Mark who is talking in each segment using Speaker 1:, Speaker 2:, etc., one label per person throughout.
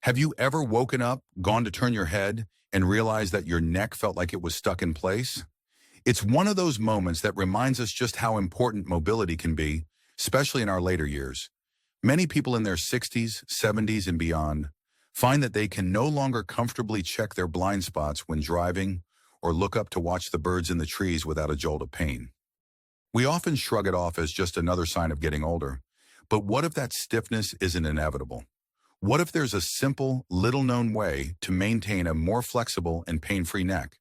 Speaker 1: Have you ever woken up, gone to turn your head, and realized that your neck felt like it was stuck in place? It's one of those moments that reminds us just how important mobility can be, especially in our later years. Many people in their 60s, 70s, and beyond find that they can no longer comfortably check their blind spots when driving or look up to watch the birds in the trees without a jolt of pain. We often shrug it off as just another sign of getting older. But what if that stiffness isn't inevitable? What if there's a simple, little-known way to maintain a more flexible and pain-free neck?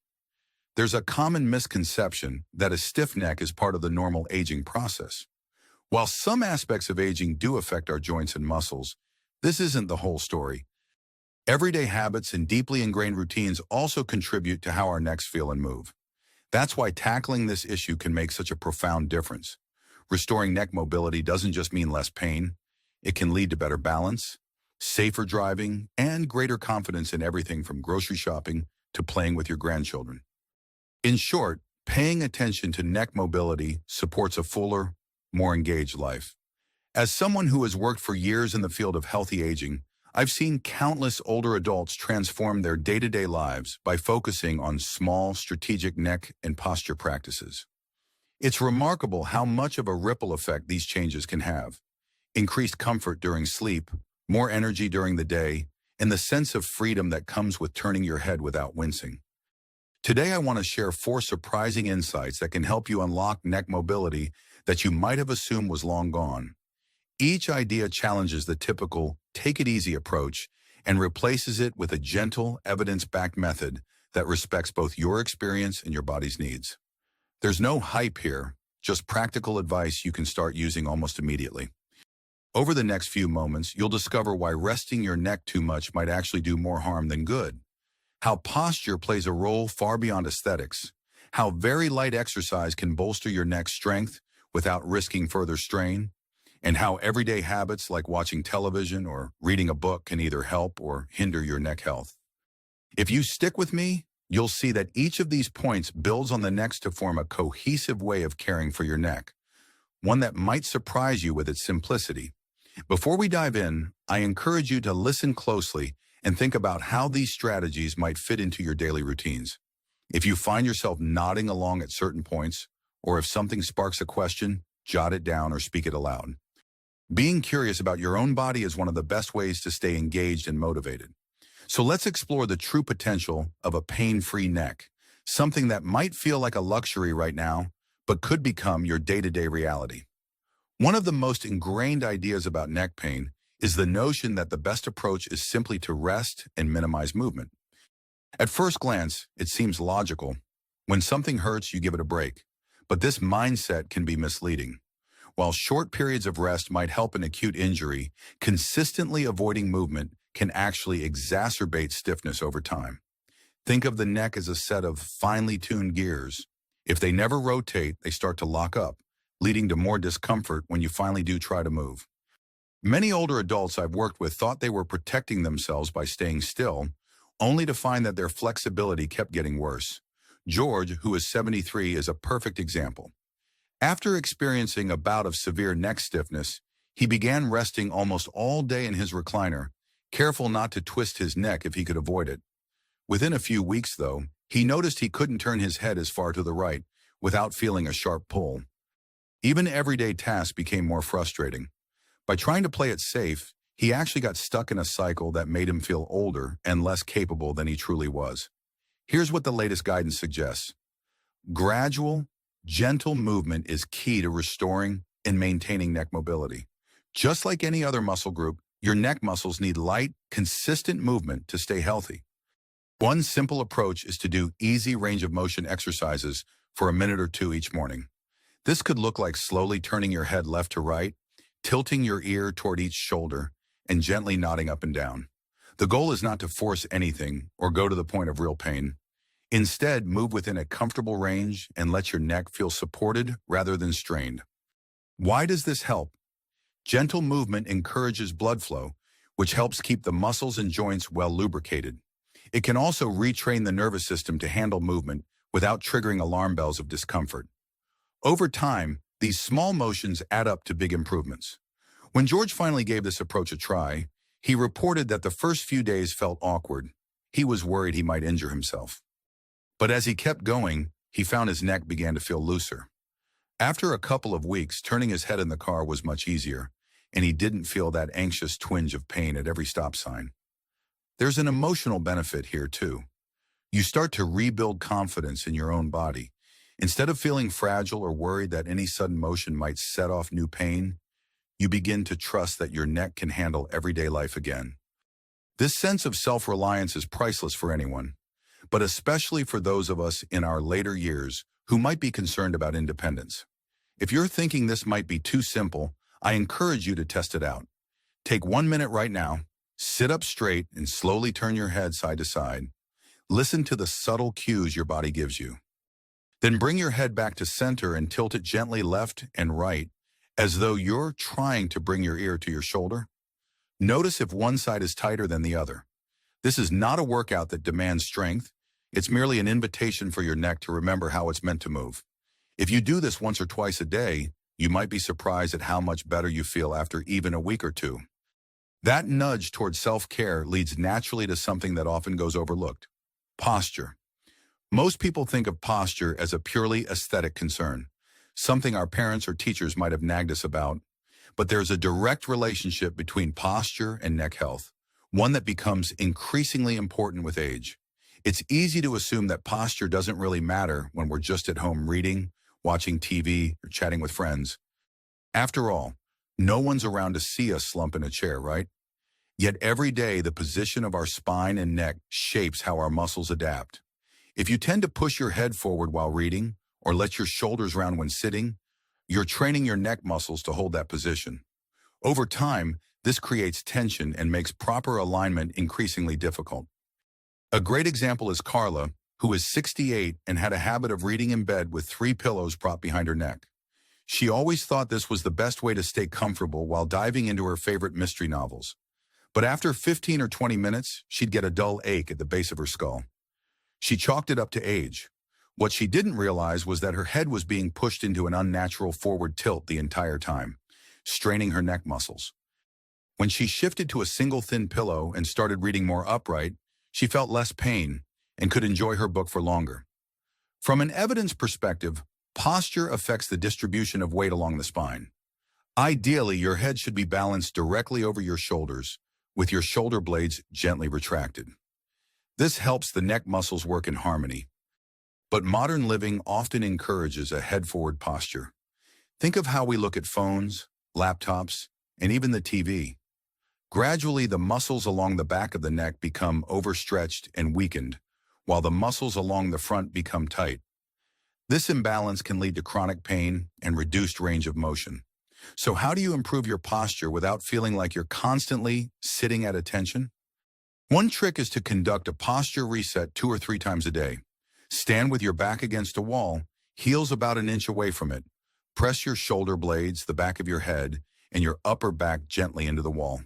Speaker 1: There's a common misconception that a stiff neck is part of the normal aging process. While some aspects of aging do affect our joints and muscles, this isn't the whole story. Everyday habits and deeply ingrained routines also contribute to how our necks feel and move. That's why tackling this issue can make such a profound difference. Restoring neck mobility doesn't just mean less pain. It can lead to better balance, safer driving, and greater confidence in everything from grocery shopping to playing with your grandchildren. In short, paying attention to neck mobility supports a fuller, more engaged life. As someone who has worked for years in the field of healthy aging, I've seen countless older adults transform their day-to-day lives by focusing on small, strategic neck and posture practices. It's remarkable how much of a ripple effect these changes can have. Increased comfort during sleep, more energy during the day, and the sense of freedom that comes with turning your head without wincing. Today, I want to share 4 surprising insights that can help you unlock neck mobility that you might have assumed was long gone. Each idea challenges the typical take-it-easy approach and replaces it with a gentle, evidence-backed method that respects both your experience and your body's needs. There's no hype here, just practical advice you can start using almost immediately. Over the next few moments, you'll discover why resting your neck too much might actually do more harm than good, how posture plays a role far beyond aesthetics, how very light exercise can bolster your neck's strength without risking further strain, and how everyday habits like watching television or reading a book can either help or hinder your neck health. If you stick with me, you'll see that each of these points builds on the next to form a cohesive way of caring for your neck, one that might surprise you with its simplicity. Before we dive in, I encourage you to listen closely and think about how these strategies might fit into your daily routines. If you find yourself nodding along at certain points, or if something sparks a question, jot it down or speak it aloud. Being curious about your own body is one of the best ways to stay engaged and motivated. So let's explore the true potential of a pain-free neck, something that might feel like a luxury right now, but could become your day-to-day reality. One of the most ingrained ideas about neck pain is the notion that the best approach is simply to rest and minimize movement. At first glance, it seems logical. When something hurts, you give it a break. But this mindset can be misleading. While short periods of rest might help an acute injury, consistently avoiding movement can actually exacerbate stiffness over time. Think of the neck as a set of finely tuned gears. If they never rotate, they start to lock up, leading to more discomfort when you finally do try to move. Many older adults I've worked with thought they were protecting themselves by staying still, only to find that their flexibility kept getting worse. George, who is 73, is a perfect example. After experiencing a bout of severe neck stiffness, he began resting almost all day in his recliner, careful not to twist his neck if he could avoid it. Within a few weeks, though, he noticed he couldn't turn his head as far to the right without feeling a sharp pull. Even everyday tasks became more frustrating. By trying to play it safe, he actually got stuck in a cycle that made him feel older and less capable than he truly was. Here's what the latest guidance suggests. Gradual, gentle movement is key to restoring and maintaining neck mobility. Just like any other muscle group, your neck muscles need light, consistent movement to stay healthy. One simple approach is to do easy range of motion exercises for a minute or 2 each morning. This could look like slowly turning your head left to right, tilting your ear toward each shoulder, and gently nodding up and down. The goal is not to force anything or go to the point of real pain. Instead, move within a comfortable range and let your neck feel supported rather than strained. Why does this help? Gentle movement encourages blood flow, which helps keep the muscles and joints well lubricated. It can also retrain the nervous system to handle movement without triggering alarm bells of discomfort. Over time, these small motions add up to big improvements. When George finally gave this approach a try, He reported that the first few days felt awkward. He was worried he might injure himself. But as he kept going, he found his neck began to feel looser. After a couple of weeks, turning his head in the car was much easier, and he didn't feel that anxious twinge of pain at every stop sign. There's an emotional benefit here, too. You start to rebuild confidence in your own body. Instead of feeling fragile or worried that any sudden motion might set off new pain, you begin to trust that your neck can handle everyday life again. This sense of self-reliance is priceless for anyone, but especially for those of us in our later years who might be concerned about independence. If you're thinking this might be too simple, I encourage you to test it out. Take 1 minute right now, sit up straight and slowly turn your head side to side. Listen to the subtle cues your body gives you. Then bring your head back to center and tilt it gently left and right, as though you're trying to bring your ear to your shoulder. Notice if one side is tighter than the other. This is not a workout that demands strength. It's merely an invitation for your neck to remember how it's meant to move. If you do this once or twice a day, you might be surprised at how much better you feel after even a week or two. That nudge toward self-care leads naturally to something that often goes overlooked: posture. Most people think of posture as a purely aesthetic concern, something our parents or teachers might have nagged us about, but there's a direct relationship between posture and neck health, one that becomes increasingly important with age. It's easy to assume that posture doesn't really matter when we're just at home reading, watching TV, or chatting with friends. After all, no one's around to see us slump in a chair, right? Yet every day, the position of our spine and neck shapes how our muscles adapt. If you tend to push your head forward while reading, or let your shoulders round when sitting, you're training your neck muscles to hold that position. Over time, this creates tension and makes proper alignment increasingly difficult. A great example is Carla, who is 68 and had a habit of reading in bed with 3 pillows propped behind her neck. She always thought this was the best way to stay comfortable while diving into her favorite mystery novels. But after 15 or 20 minutes, she'd get a dull ache at the base of her skull. She chalked it up to age. What she didn't realize was that her head was being pushed into an unnatural forward tilt the entire time, straining her neck muscles. When she shifted to a single thin pillow and started reading more upright, she felt less pain and could enjoy her book for longer. From an evidence perspective, posture affects the distribution of weight along the spine. Ideally, your head should be balanced directly over your shoulders, with your shoulder blades gently retracted. This helps the neck muscles work in harmony. But modern living often encourages a head-forward posture. Think of how we look at phones, laptops, and even the TV. Gradually, the muscles along the back of the neck become overstretched and weakened, while the muscles along the front become tight. This imbalance can lead to chronic pain and reduced range of motion. So how do you improve your posture without feeling like you're constantly sitting at attention? One trick is to conduct a posture reset 2 or 3 times a day. Stand with your back against a wall, heels about an inch away from it. Press your shoulder blades, the back of your head, and your upper back gently into the wall.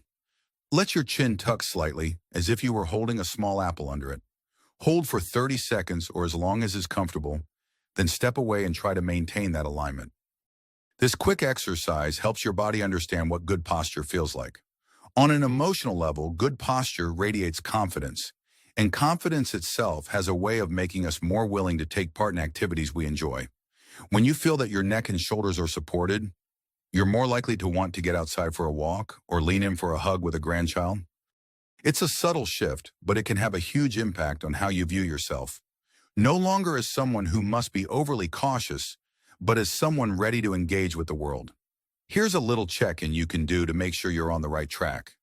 Speaker 1: Let your chin tuck slightly, as if you were holding a small apple under it. Hold for 30 seconds or as long as is comfortable, then step away and try to maintain that alignment. This quick exercise helps your body understand what good posture feels like. On an emotional level, good posture radiates confidence, and confidence itself has a way of making us more willing to take part in activities we enjoy. When you feel that your neck and shoulders are supported, you're more likely to want to get outside for a walk or lean in for a hug with a grandchild. It's a subtle shift, but it can have a huge impact on how you view yourself. No longer as someone who must be overly cautious, but as someone ready to engage with the world. Here's a little check-in you can do to make sure you're on the right track.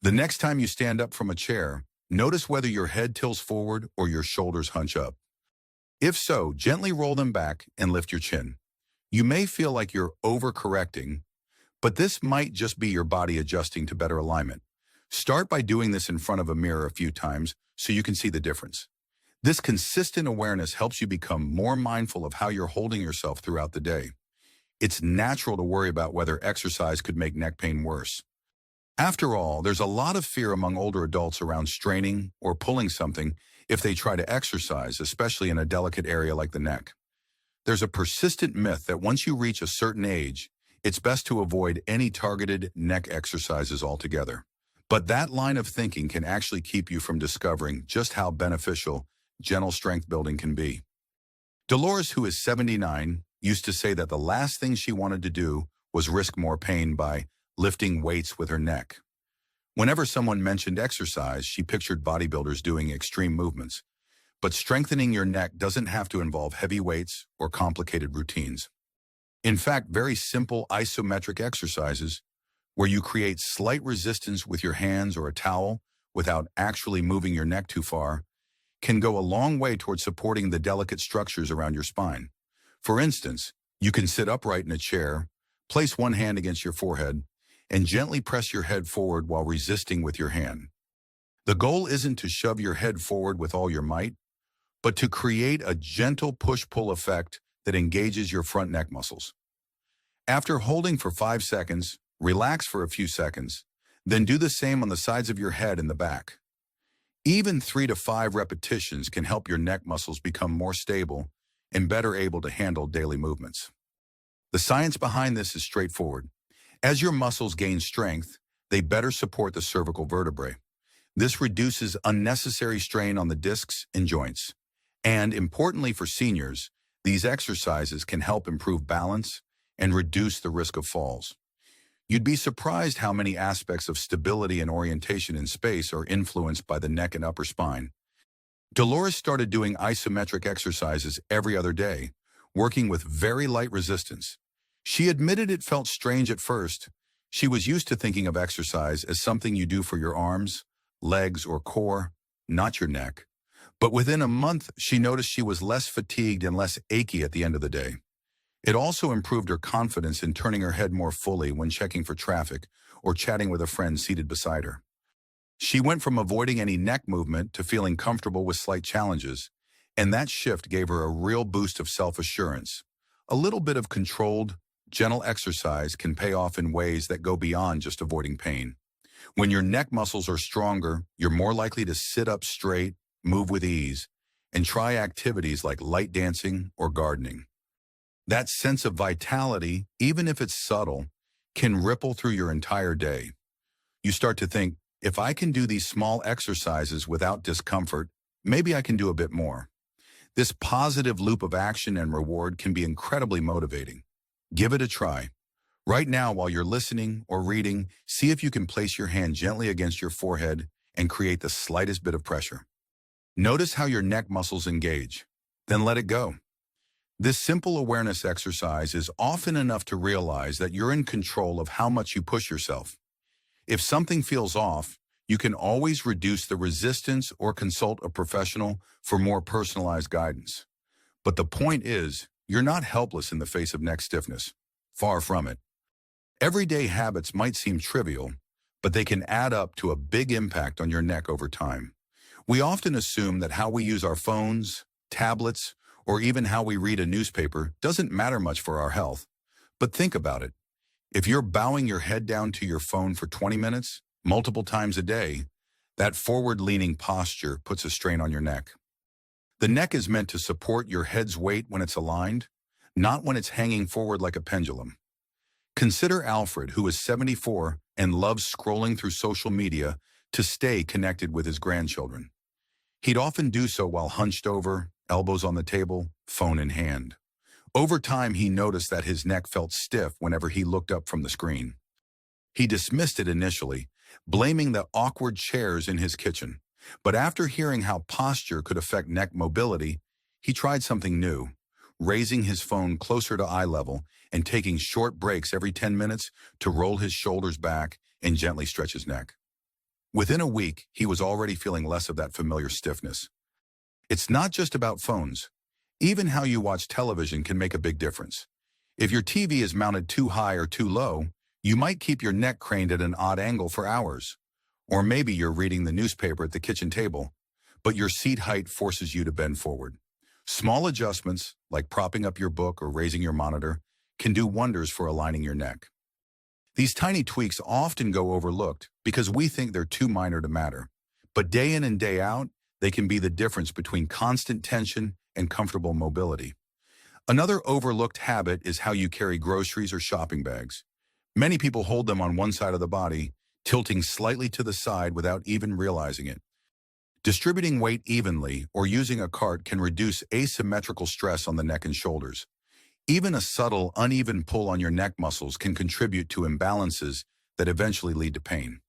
Speaker 1: The next time you stand up from a chair, notice whether your head tilts forward or your shoulders hunch up. If so, gently roll them back and lift your chin. You may feel like you're overcorrecting, but this might just be your body adjusting to better alignment. Start by doing this in front of a mirror a few times so you can see the difference. This consistent awareness helps you become more mindful of how you're holding yourself throughout the day. It's natural to worry about whether exercise could make neck pain worse. After all, there's a lot of fear among older adults around straining or pulling something if they try to exercise, especially in a delicate area like the neck. There's a persistent myth that once you reach a certain age, it's best to avoid any targeted neck exercises altogether. But that line of thinking can actually keep you from discovering just how beneficial gentle strength building can be. Dolores, who is 79, used to say that the last thing she wanted to do was risk more pain by lifting weights with her neck. Whenever someone mentioned exercise, she pictured bodybuilders doing extreme movements. But strengthening your neck doesn't have to involve heavy weights or complicated routines. In fact, very simple isometric exercises where you create slight resistance with your hands or a towel without actually moving your neck too far can go a long way towards supporting the delicate structures around your spine. For instance, you can sit upright in a chair, place one hand against your forehead, and gently press your head forward while resisting with your hand. The goal isn't to shove your head forward with all your might, but to create a gentle push-pull effect that engages your front neck muscles. After holding for 5 seconds, relax for a few seconds, then do the same on the sides of your head and the back. Even 3 to 5 repetitions can help your neck muscles become more stable and better able to handle daily movements. The science behind this is straightforward. As your muscles gain strength, they better support the cervical vertebrae. This reduces unnecessary strain on the discs and joints. And importantly for seniors, these exercises can help improve balance and reduce the risk of falls. You'd be surprised how many aspects of stability and orientation in space are influenced by the neck and upper spine. Dolores started doing isometric exercises every other day, working with very light resistance. She admitted it felt strange at first. She was used to thinking of exercise as something you do for your arms, legs, or core, not your neck. But within a month, she noticed she was less fatigued and less achy at the end of the day. It also improved her confidence in turning her head more fully when checking for traffic or chatting with a friend seated beside her. She went from avoiding any neck movement to feeling comfortable with slight challenges, and that shift gave her a real boost of self-assurance. A little bit of controlled, gentle exercise can pay off in ways that go beyond just avoiding pain. When your neck muscles are stronger, you're more likely to sit up straight, move with ease, and try activities like light dancing or gardening. That sense of vitality, even if it's subtle, can ripple through your entire day. You start to think, if I can do these small exercises without discomfort, maybe I can do a bit more. This positive loop of action and reward can be incredibly motivating. Give it a try. Right now, while you're listening or reading, see if you can place your hand gently against your forehead and create the slightest bit of pressure. Notice how your neck muscles engage. Then let it go. This simple awareness exercise is often enough to realize that you're in control of how much you push yourself. If something feels off, you can always reduce the resistance or consult a professional for more personalized guidance. But the point is, you're not helpless in the face of neck stiffness. Far from it. Everyday habits might seem trivial, but they can add up to a big impact on your neck over time. We often assume that how we use our phones, tablets, or even how we read a newspaper doesn't matter much for our health. But think about it. If you're bowing your head down to your phone for 20 minutes, multiple times a day, that forward-leaning posture puts a strain on your neck. The neck is meant to support your head's weight when it's aligned, not when it's hanging forward like a pendulum. Consider Alfred, who is 74 and loves scrolling through social media to stay connected with his grandchildren. He'd often do so while hunched over, elbows on the table, phone in hand. Over time, he noticed that his neck felt stiff whenever he looked up from the screen. He dismissed it initially, blaming the awkward chairs in his kitchen. But after hearing how posture could affect neck mobility, he tried something new, raising his phone closer to eye level and taking short breaks every 10 minutes to roll his shoulders back and gently stretch his neck. Within a week, he was already feeling less of that familiar stiffness. It's not just about phones. Even how you watch television can make a big difference. If your TV is mounted too high or too low, you might keep your neck craned at an odd angle for hours. Or maybe you're reading the newspaper at the kitchen table, but your seat height forces you to bend forward. Small adjustments, like propping up your book or raising your monitor, can do wonders for aligning your neck. These tiny tweaks often go overlooked because we think they're too minor to matter. But day in and day out, they can be the difference between constant tension and comfortable mobility. Another overlooked habit is how you carry groceries or shopping bags. Many people hold them on one side of the body, tilting slightly to the side without even realizing it. Distributing weight evenly or using a cart can reduce asymmetrical stress on the neck and shoulders. Even a subtle, uneven pull on your neck muscles can contribute to imbalances that eventually lead to pain.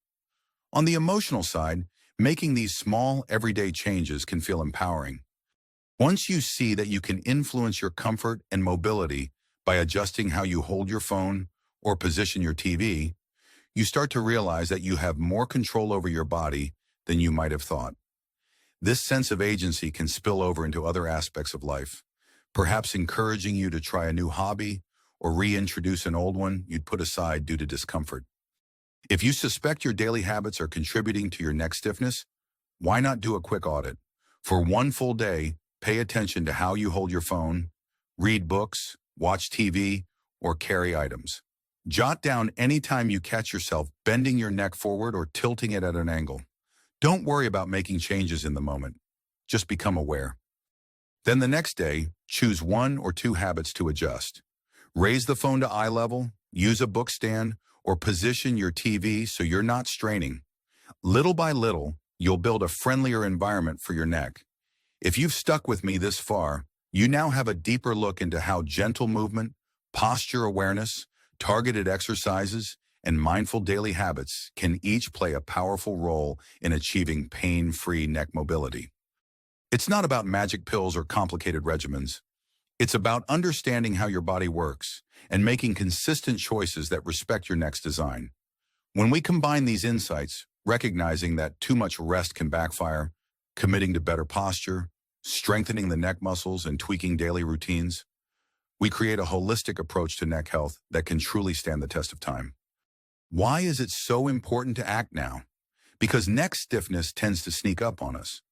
Speaker 1: On the emotional side, making these small, everyday changes can feel empowering. Once you see that you can influence your comfort and mobility by adjusting how you hold your phone or position your TV, you start to realize that you have more control over your body than you might have thought. This sense of agency can spill over into other aspects of life, perhaps encouraging you to try a new hobby or reintroduce an old one you'd put aside due to discomfort. If you suspect your daily habits are contributing to your neck stiffness, why not do a quick audit? For one full day, pay attention to how you hold your phone, read books, watch TV, or carry items. Jot down any time you catch yourself bending your neck forward or tilting it at an angle. Don't worry about making changes in the moment. Just become aware. Then the next day, choose 1 or 2 habits to adjust. Raise the phone to eye level, use a book stand, or position your TV so you're not straining. Little by little, you'll build a friendlier environment for your neck. If you've stuck with me this far, you now have a deeper look into how gentle movement, posture awareness, targeted exercises, and mindful daily habits can each play a powerful role in achieving pain-free neck mobility. It's not about magic pills or complicated regimens. It's about understanding how your body works and making consistent choices that respect your neck's design. When we combine these insights, recognizing that too much rest can backfire, committing to better posture, strengthening the neck muscles, and tweaking daily routines, we create a holistic approach to neck health that can truly stand the test of time. Why is it so important to act now? Because neck stiffness tends to sneak up on us.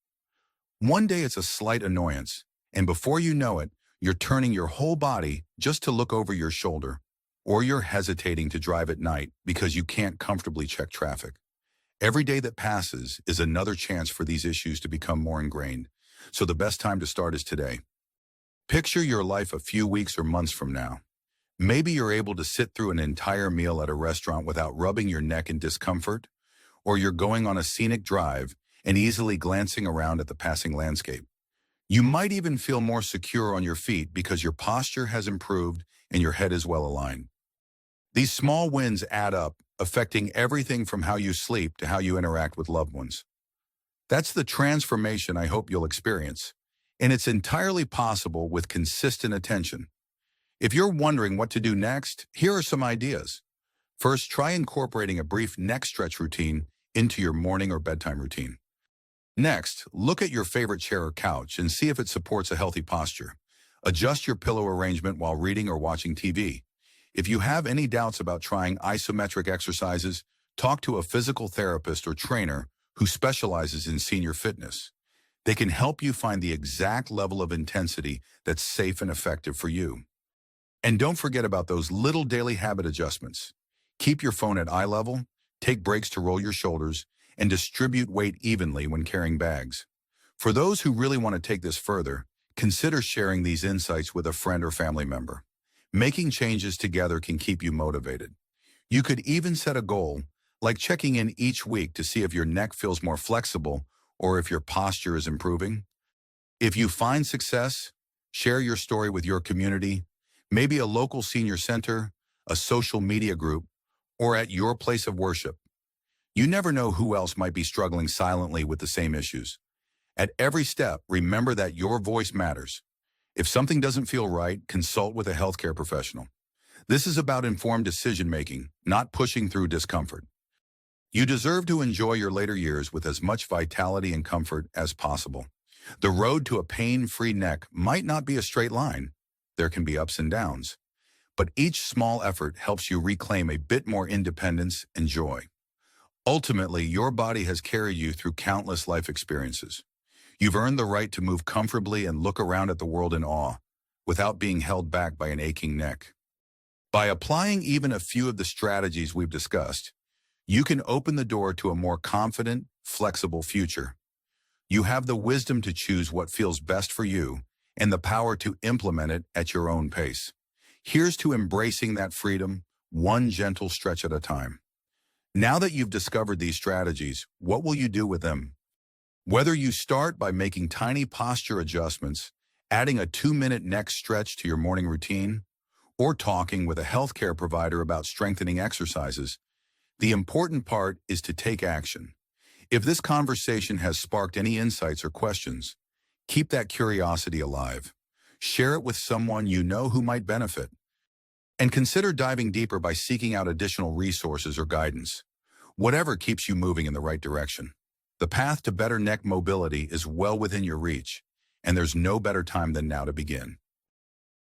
Speaker 1: One day it's a slight annoyance, and before you know it, you're turning your whole body just to look over your shoulder, or you're hesitating to drive at night because you can't comfortably check traffic. Every day that passes is another chance for these issues to become more ingrained, so the best time to start is today. Picture your life a few weeks or months from now. Maybe you're able to sit through an entire meal at a restaurant without rubbing your neck in discomfort, or you're going on a scenic drive and easily glancing around at the passing landscape. You might even feel more secure on your feet because your posture has improved and your head is well aligned. These small wins add up, affecting everything from how you sleep to how you interact with loved ones. That's the transformation I hope you'll experience, and it's entirely possible with consistent attention. If you're wondering what to do next, here are some ideas. First, try incorporating a brief neck stretch routine into your morning or bedtime routine. Next, look at your favorite chair or couch and see if it supports a healthy posture. Adjust your pillow arrangement while reading or watching TV. If you have any doubts about trying isometric exercises, talk to a physical therapist or trainer who specializes in senior fitness. They can help you find the exact level of intensity that's safe and effective for you. And don't forget about those little daily habit adjustments. Keep your phone at eye level, take breaks to roll your shoulders, and distribute weight evenly when carrying bags. For those who really want to take this further, consider sharing these insights with a friend or family member. Making changes together can keep you motivated. You could even set a goal, like checking in each week to see if your neck feels more flexible or if your posture is improving. If you find success, share your story with your community, maybe a local senior center, a social media group, or at your place of worship. You never know who else might be struggling silently with the same issues. At every step, remember that your voice matters. If something doesn't feel right, consult with a healthcare professional. This is about informed decision-making, not pushing through discomfort. You deserve to enjoy your later years with as much vitality and comfort as possible. The road to a pain-free neck might not be a straight line. There can be ups and downs. But each small effort helps you reclaim a bit more independence and joy. Ultimately, your body has carried you through countless life experiences. You've earned the right to move comfortably and look around at the world in awe, without being held back by an aching neck. By applying even a few of the strategies we've discussed, you can open the door to a more confident, flexible future. You have the wisdom to choose what feels best for you and the power to implement it at your own pace. Here's to embracing that freedom, one gentle stretch at a time. Now that you've discovered these strategies, what will you do with them? Whether you start by making tiny posture adjustments, adding a 2-minute neck stretch to your morning routine, or talking with a healthcare provider about strengthening exercises, the important part is to take action. If this conversation has sparked any insights or questions, keep that curiosity alive. Share it with someone you know who might benefit. And consider diving deeper by seeking out additional resources or guidance. Whatever keeps you moving in the right direction. The path to better neck mobility is well within your reach, and there's no better time than now to begin.